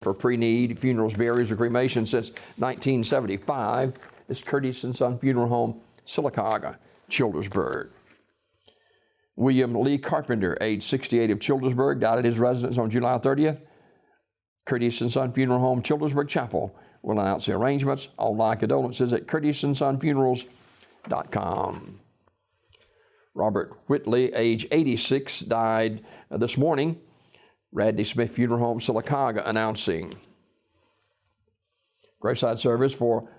for pre-need funerals, burials, or cremation since 1975 is Curtis and Son Funeral Home, Sylacauga, Childersburg. William Lee Carpenter, age 68, of Childersburg, died at his residence on July 30th. Curtis and Son Funeral Home, Childersburg Chapel, will announce the arrangements. Online condolences at curtisandsonfunerals.com. Robert Whitley, age 86, died this morning. Radley Smith Funeral Home, Sylacauga, announcing. Graveside service for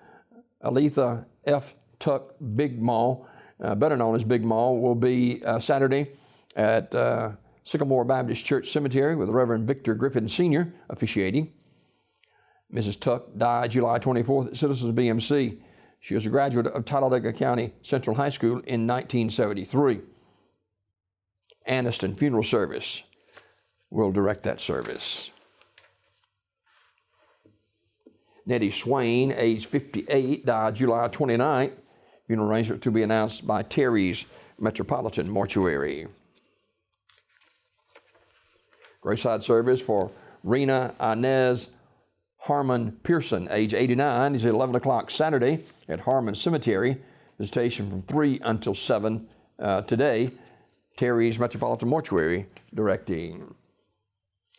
Aletha F. Tuck Big Mall, better known as Big Mall, will be Saturday at Sycamore Baptist Church Cemetery with Reverend Victor Griffin Sr. officiating. Mrs. Tuck died July 24th at Citizens BMC. She was a graduate of Talladega County Central High School in 1973. Anniston Funeral Service will direct that service. Nettie Swain, age 58, died July 29th. Funeral arrangement to be announced by Terry's Metropolitan Mortuary. Graveside service for Rena Inez Harmon Pearson, age 89, is at 11 o'clock Saturday at Harmon Cemetery. Visitation from 3 until 7 today. Terry's Metropolitan Mortuary directing.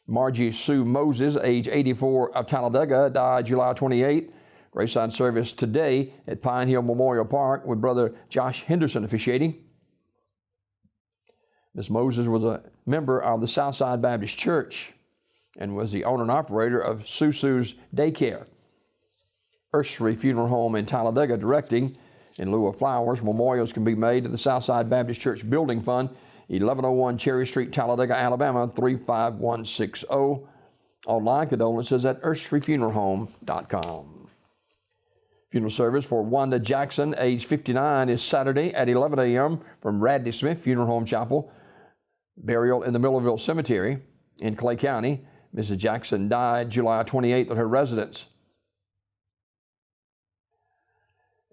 Margie Sue Moses, age 84, of Talladega, died July 28. Graveside service today at Pine Hill Memorial Park with Brother Josh Henderson officiating. Ms. Moses was a member of the Southside Baptist Church and was the owner and operator of Susu's Daycare. Ursery Funeral Home in Talladega directing. In lieu of flowers, memorials can be made to the Southside Baptist Church Building Fund, 1101 Cherry Street, Talladega, Alabama, 35160. Online condolences at urseryfuneralhome.com. Funeral service for Wanda Jackson, age 59, is Saturday at 11 a.m. from Radley Smith Funeral Home Chapel. Burial in the Millerville Cemetery in Clay County. Mrs. Jackson died July 28th at her residence.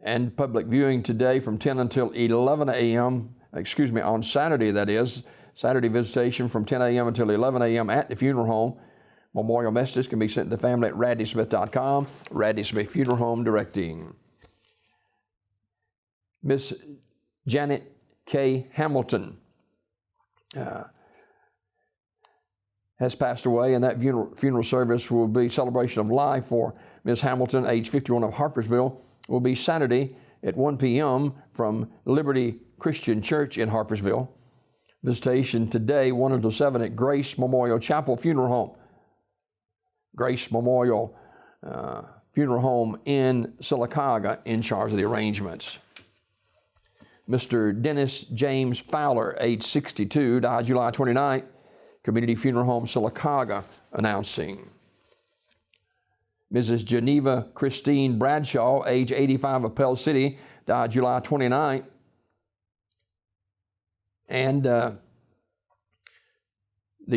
And public viewing today from 10 until 11 a.m., on Saturday, that is. Saturday visitation from 10 a.m. until 11 a.m. at the funeral home. Memorial messages can be sent to the family at radleysmith.com. Radley Smith Funeral Home directing. Miss Janet K. Hamilton has passed away, and that funeral service will be celebration of life for Miss Hamilton, age 51, of Harpersville, will be Saturday at 1 p.m. from Liberty Christian Church in Harpersville. Visitation today, 1 until 7 at Grace Memorial Chapel Funeral Home. Grace Memorial Funeral Home in Sylacauga in charge of the arrangements. Mr. Dennis James Fowler, age 62, died July 29th. Community Funeral Home, Sylacauga, announcing. Mrs. Geneva Christine Bradshaw, age 85, of Pell City, died July 29th. And the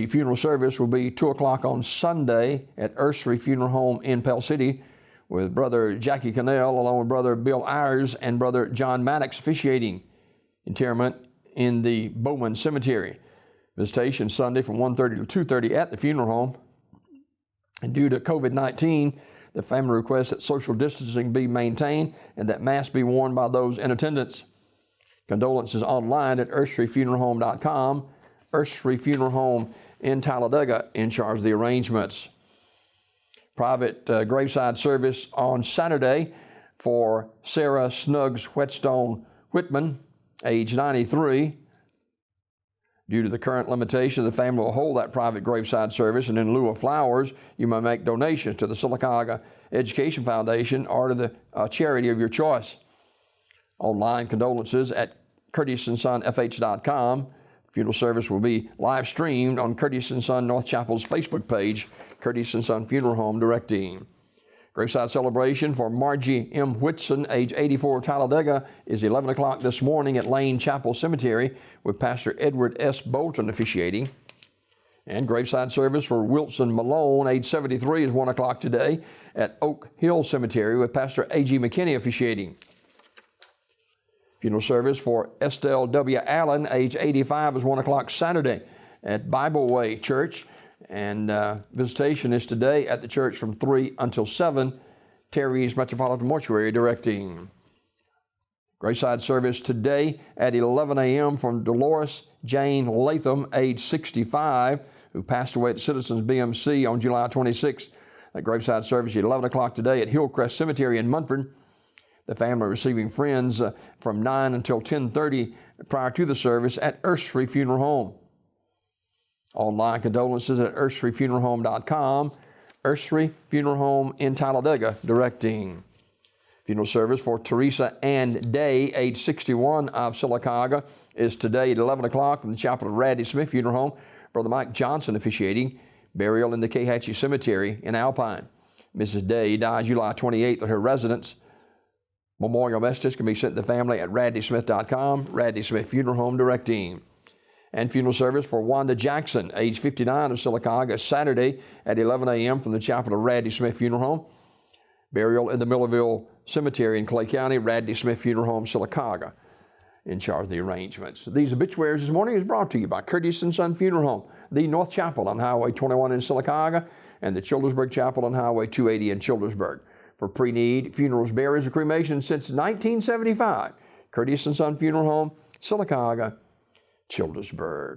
funeral service will be 2 o'clock on Sunday at Ursery Funeral Home in Pell City with Brother Jackie Cannell along with Brother Bill Ayers and Brother John Maddox officiating. Interment in the Bowman Cemetery. Visitation Sunday from 1:30 to 2:30 at the funeral home. And due to COVID-19, the family requests that social distancing be maintained and that masks be worn by those in attendance. Condolences online at urseryfuneralhome.com. Ursery Funeral Home in Talladega in charge of the arrangements. Private graveside service on Saturday for Sarah Snuggs Whetstone Whitman, age 93. Due to the current limitation, the family will hold that private graveside service, and in lieu of flowers, you may make donations to the Sylacauga Education Foundation or to the charity of your choice. Online condolences at curtisandsonfh.com. Funeral service will be live streamed on Curtis & Son North Chapel's Facebook page, Curtis & Son Funeral Home directing. Graveside celebration for Margie M. Whitson, age 84, of Talladega, is 11 o'clock this morning at Lane Chapel Cemetery with Pastor Edward S. Bolton officiating. And graveside service for Wilson Malone, age 73, is 1 o'clock today at Oak Hill Cemetery with Pastor A.G. McKinney officiating. Funeral service for Estelle W. Allen, age 85, is 1 o'clock Saturday at Bible Way Church And visitation is today at the church from 3 until 7. Terry's Metropolitan Mortuary directing. Graveside service today at 11 a.m. from Dolores Jane Latham, age 65, who passed away at Citizens BMC on July 26th. That graveside service at 11 o'clock today at Hillcrest Cemetery in Munford. The family receiving friends from 9 until 10:30 prior to the service at Ursary Funeral Home. Online condolences at ursaryfuneralhome.com. Ursary Funeral Home in Talladega directing. Funeral service for Teresa Ann Day, age 61, of Sylacauga, is today at 11 o'clock from the chapel of Radley Smith Funeral Home. Brother Mike Johnson officiating. Burial in the Kahatchee Cemetery in Alpine. Mrs. Day died July 28th at her residence. Memorial messages can be sent to the family at radleysmith.com. Radley Smith Funeral Home directing. And funeral service for Wanda Jackson, age 59, of Sylacauga, Saturday at 11 a.m. from the chapel of Radley Smith Funeral Home. Burial in the Millerville Cemetery in Clay County. Radley Smith Funeral Home, Sylacauga, in charge of the arrangements. These obituaries this morning is brought to you by Curtis & Son Funeral Home, the North Chapel on Highway 21 in Sylacauga, and the Childersburg Chapel on Highway 280 in Childersburg. For pre-need funerals, burials, and cremation since 1975, Curtis & Son Funeral Home, Sylacauga, Childersburg.